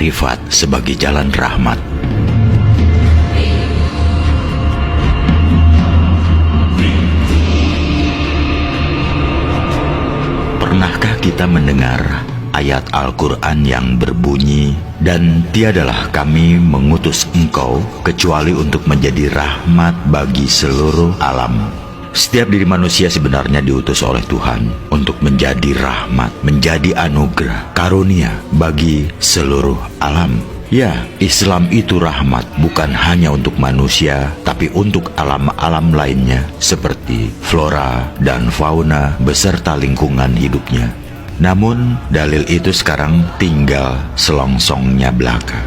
ma'rifat sebagai jalan rahmat. Pernahkah kita mendengar ayat Al-Quran yang berbunyi, "Dan tiadalah kami mengutus engkau kecuali untuk menjadi rahmat bagi seluruh alam." Setiap diri manusia sebenarnya diutus oleh Tuhan untuk menjadi rahmat, menjadi anugerah, karunia bagi seluruh alam. Ya, Islam itu rahmat bukan hanya untuk manusia, tapi untuk alam-alam lainnya seperti flora dan fauna beserta lingkungan hidupnya. Namun, dalil itu sekarang tinggal selongsongnya belaka.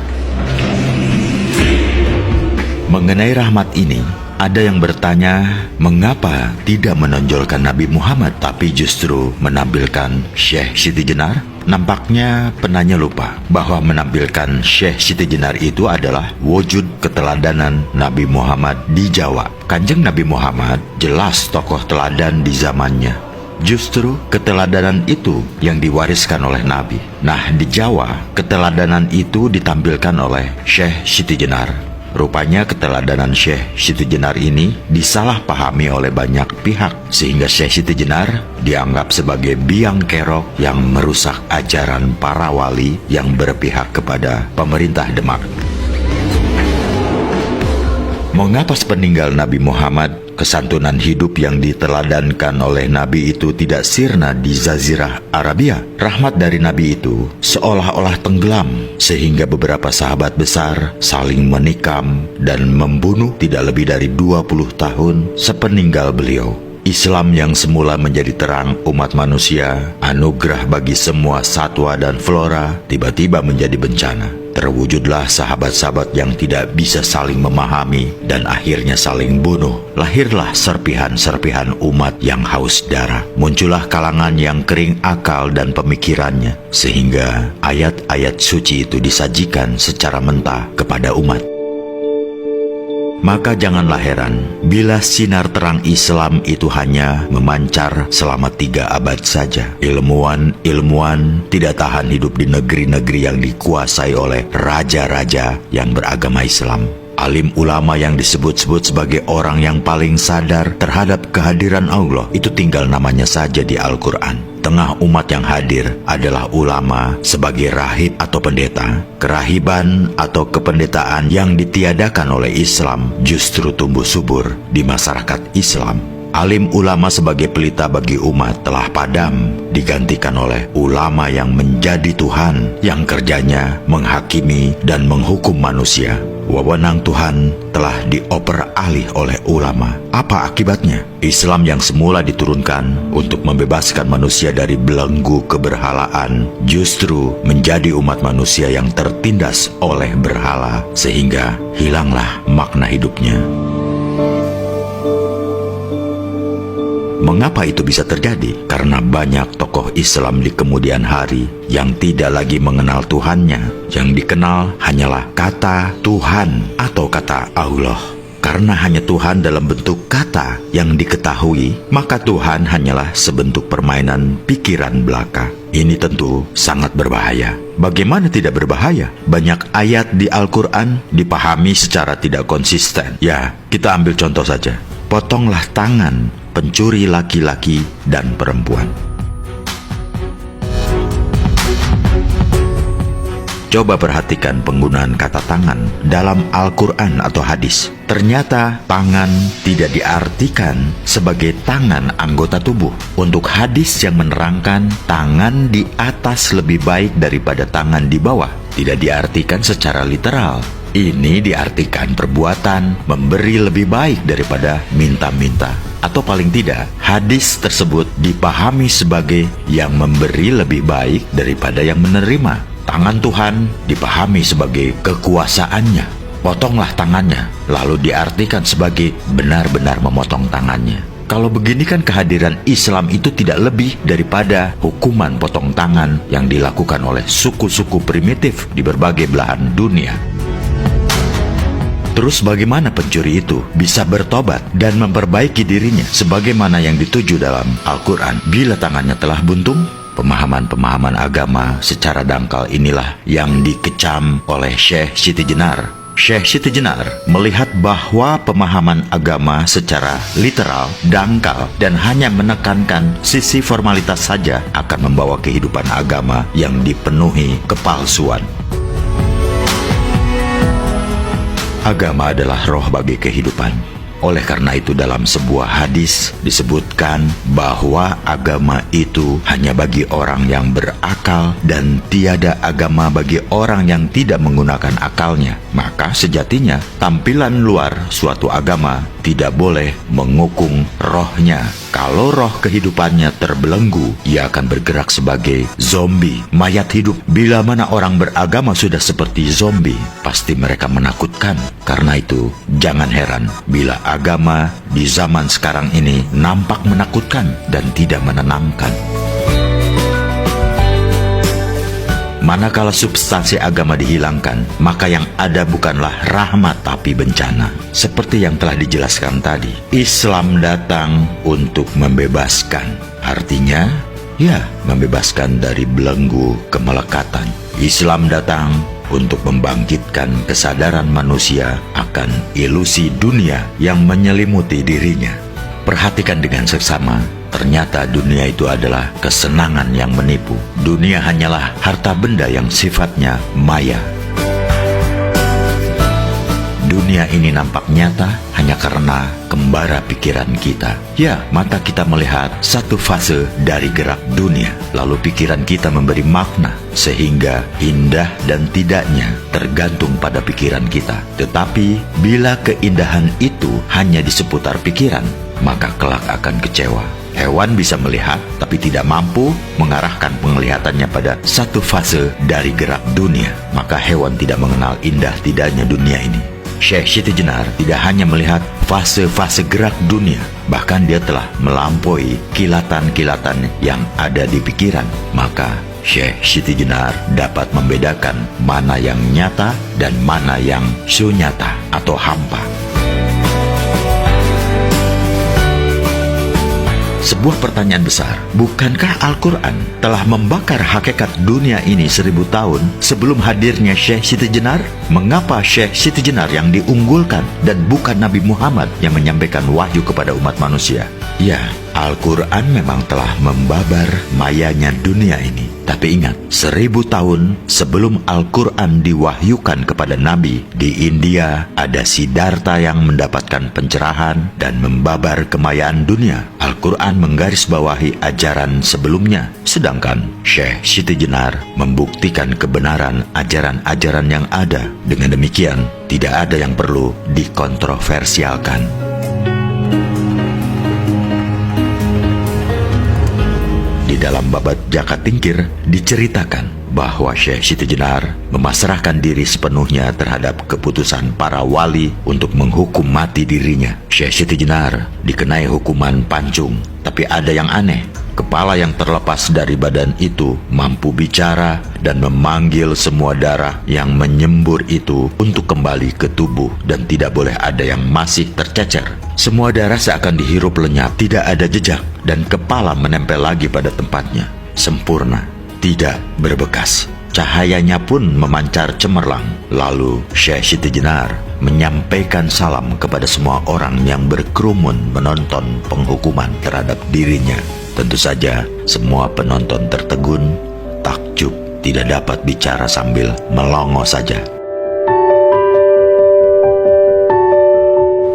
Mengenai rahmat ini, ada yang bertanya, mengapa tidak menonjolkan Nabi Muhammad, tapi justru menampilkan Syekh Siti Jenar? Nampaknya penanya lupa bahwa menampilkan Syekh Siti Jenar itu adalah wujud keteladanan Nabi Muhammad di Jawa. Kanjeng Nabi Muhammad jelas tokoh teladan di zamannya. Justru keteladanan itu yang diwariskan oleh Nabi. Nah, di Jawa, keteladanan itu ditampilkan oleh Syekh Siti Jenar. Rupanya keteladanan Syekh Siti Jenar ini disalahpahami oleh banyak pihak, sehingga Syekh Siti Jenar dianggap sebagai biang kerok yang merusak ajaran para wali yang berpihak kepada pemerintah Demak. Mengapa sepeninggal Nabi Muhammad, kesantunan hidup yang diteladankan oleh Nabi itu tidak sirna di Jazirah Arabia? Rahmat dari Nabi itu seolah-olah tenggelam, sehingga beberapa sahabat besar saling menikam dan membunuh tidak lebih dari 20 tahun sepeninggal beliau. Islam yang semula menjadi terang umat manusia, anugerah bagi semua satwa dan flora, tiba-tiba menjadi bencana. Terwujudlah sahabat-sahabat yang tidak bisa saling memahami dan akhirnya saling bunuh. Lahirlah serpihan-serpihan umat yang haus darah. Muncullah kalangan yang kering akal dan pemikirannya, sehingga ayat-ayat suci itu disajikan secara mentah kepada umat. Maka janganlah heran bila sinar terang Islam itu hanya memancar selama 3 abad saja. Ilmuwan tidak tahan hidup di negeri-negeri yang dikuasai oleh raja-raja yang beragama Islam. Alim ulama yang disebut-sebut sebagai orang yang paling sadar terhadap kehadiran Allah itu tinggal namanya saja di Al-Quran. Tengah umat yang hadir adalah ulama sebagai rahib atau pendeta. Kerahiban atau kependetaan yang ditiadakan oleh Islam justru tumbuh subur di masyarakat Islam. Alim ulama sebagai pelita bagi umat telah padam, digantikan oleh ulama yang menjadi Tuhan, yang kerjanya menghakimi dan menghukum manusia. Wewenang Tuhan telah dioper alih oleh ulama. Apa akibatnya? Islam yang semula diturunkan untuk membebaskan manusia dari belenggu keberhalaan justru menjadi umat manusia yang tertindas oleh berhala, sehingga hilanglah makna hidupnya. Mengapa itu bisa terjadi? Karena banyak tokoh Islam di kemudian hari yang tidak lagi mengenal Tuhannya. Yang dikenal hanyalah kata Tuhan atau kata Allah. Karena hanya Tuhan dalam bentuk kata yang diketahui, maka Tuhan hanyalah sebentuk permainan pikiran belaka. Ini tentu sangat berbahaya. Bagaimana tidak berbahaya? Banyak ayat di Al-Quran dipahami secara tidak konsisten. Ya, kita ambil contoh saja. Potonglah tangan pencuri laki-laki dan perempuan. Coba perhatikan penggunaan kata tangan dalam Al-Quran atau hadis. Ternyata tangan tidak diartikan sebagai tangan anggota tubuh. Untuk hadis yang menerangkan tangan di atas lebih baik daripada tangan di bawah, tidak diartikan secara literal. Ini diartikan perbuatan memberi lebih baik daripada minta-minta. Atau paling tidak, hadis tersebut dipahami sebagai yang memberi lebih baik daripada yang menerima. Tangan Tuhan dipahami sebagai kekuasaannya. Potonglah tangannya, lalu diartikan sebagai benar-benar memotong tangannya. Kalau begini kan kehadiran Islam itu tidak lebih daripada hukuman potong tangan yang dilakukan oleh suku-suku primitif di berbagai belahan dunia. Terus bagaimana pencuri itu bisa bertobat dan memperbaiki dirinya sebagaimana yang dituju dalam Al-Quran bila tangannya telah buntung? Pemahaman-pemahaman agama secara dangkal inilah yang dikecam oleh Syekh Siti Jenar. Syekh Siti Jenar melihat bahwa pemahaman agama secara literal, dangkal, dan hanya menekankan sisi formalitas saja akan membawa kehidupan agama yang dipenuhi kepalsuan. Agama adalah roh bagi kehidupan. Oleh karena itu dalam sebuah hadis disebutkan bahwa agama itu hanya bagi orang yang berakal dan tiada agama bagi orang yang tidak menggunakan akalnya. Maka sejatinya tampilan luar suatu agama tidak boleh mengukung rohnya. Kalau roh kehidupannya terbelenggu, ia akan bergerak sebagai zombie, mayat hidup. Bila mana orang beragama sudah seperti zombie, pasti mereka menakutkan. Karena itu, jangan heran bila agama di zaman sekarang ini nampak menakutkan dan tidak menenangkan. Manakala substansi agama dihilangkan, maka yang ada bukanlah rahmat tapi bencana. Seperti yang telah dijelaskan tadi, Islam datang untuk membebaskan. Artinya, ya, membebaskan dari belenggu kemelekatan. Islam datang untuk membangkitkan kesadaran manusia akan ilusi dunia yang menyelimuti dirinya. Perhatikan dengan seksama, ternyata dunia itu adalah kesenangan yang menipu. Dunia hanyalah harta benda yang sifatnya maya. Dunia ini nampak nyata hanya karena kembara pikiran kita. Ya, mata kita melihat satu fase dari gerak dunia, lalu pikiran kita memberi makna, sehingga indah dan tidaknya tergantung pada pikiran kita. Tetapi bila keindahan itu hanya di seputar pikiran, maka kelak akan kecewa. Hewan bisa melihat, tapi tidak mampu mengarahkan penglihatannya pada satu fase dari gerak dunia. Maka hewan tidak mengenal indah tidaknya dunia ini. Syekh Siti Jenar tidak hanya melihat fase-fase gerak dunia, bahkan dia telah melampaui kilatan-kilatan yang ada di pikiran. Maka Syekh Siti Jenar dapat membedakan mana yang nyata dan mana yang sunyata atau hampa. Sebuah pertanyaan besar, bukankah Al-Quran telah membakar hakikat dunia ini 1000 tahun sebelum hadirnya Syekh Siti Jenar? Mengapa Syekh Siti Jenar yang diunggulkan dan bukan Nabi Muhammad yang menyampaikan wahyu kepada umat manusia? Ya, Al-Quran memang telah membabar mayanya dunia ini. Tapi ingat, 1000 tahun sebelum Al-Quran diwahyukan kepada Nabi, di India ada Siddhartha yang mendapatkan pencerahan dan membabar kemayaan dunia. Al-Quran menggarisbawahi ajaran sebelumnya, sedangkan Syekh Siti Jenar membuktikan kebenaran ajaran-ajaran yang ada. Dengan demikian, tidak ada yang perlu dikontroversialkan. Di dalam babat Jakat Tingkir diceritakan bahwa Syekh Siti Jenar memasrahkan diri sepenuhnya terhadap keputusan para wali untuk menghukum mati dirinya. Syekh Siti Jenar dikenai hukuman pancung, tapi ada yang aneh. Kepala yang terlepas dari badan itu mampu bicara dan memanggil semua darah yang menyembur itu untuk kembali ke tubuh, dan tidak boleh ada yang masih tercecer. Semua darah seakan dihirup lenyap, tidak ada jejak, dan kepala menempel lagi pada tempatnya. Sempurna, tidak berbekas. Cahayanya pun memancar cemerlang. Lalu Syekh Siti Jenar menyampaikan salam kepada semua orang yang berkerumun menonton penghukuman terhadap dirinya. Tentu saja semua penonton tertegun, takjub, tidak dapat bicara sambil melongo saja.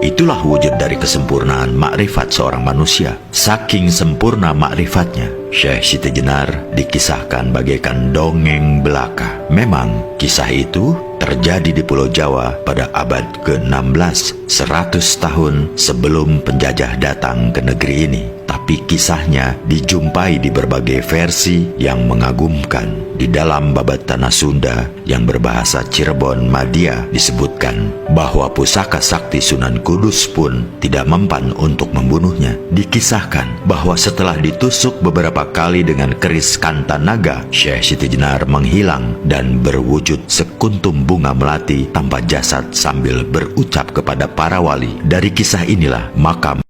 Itulah wujud dari kesempurnaan makrifat seorang manusia. Saking sempurna makrifatnya, Syekh Siti Jenar dikisahkan bagaikan dongeng belaka. Memang kisah itu terjadi di Pulau Jawa pada abad ke-16, 100 tahun sebelum penjajah datang ke negeri ini. Tapi kisahnya dijumpai di berbagai versi yang mengagumkan. Di dalam babat Tanah Sunda yang berbahasa Cirebon Madia disebutkan bahwa pusaka sakti Sunan Kudus pun tidak mempan untuk membunuhnya. Dikisahkan bahwa setelah ditusuk beberapa kali dengan keris Kantanaga, Syekh Siti Jenar menghilang dan berwujud sekuntum bunga melati tanpa jasad sambil berucap kepada para wali. Dari kisah inilah makam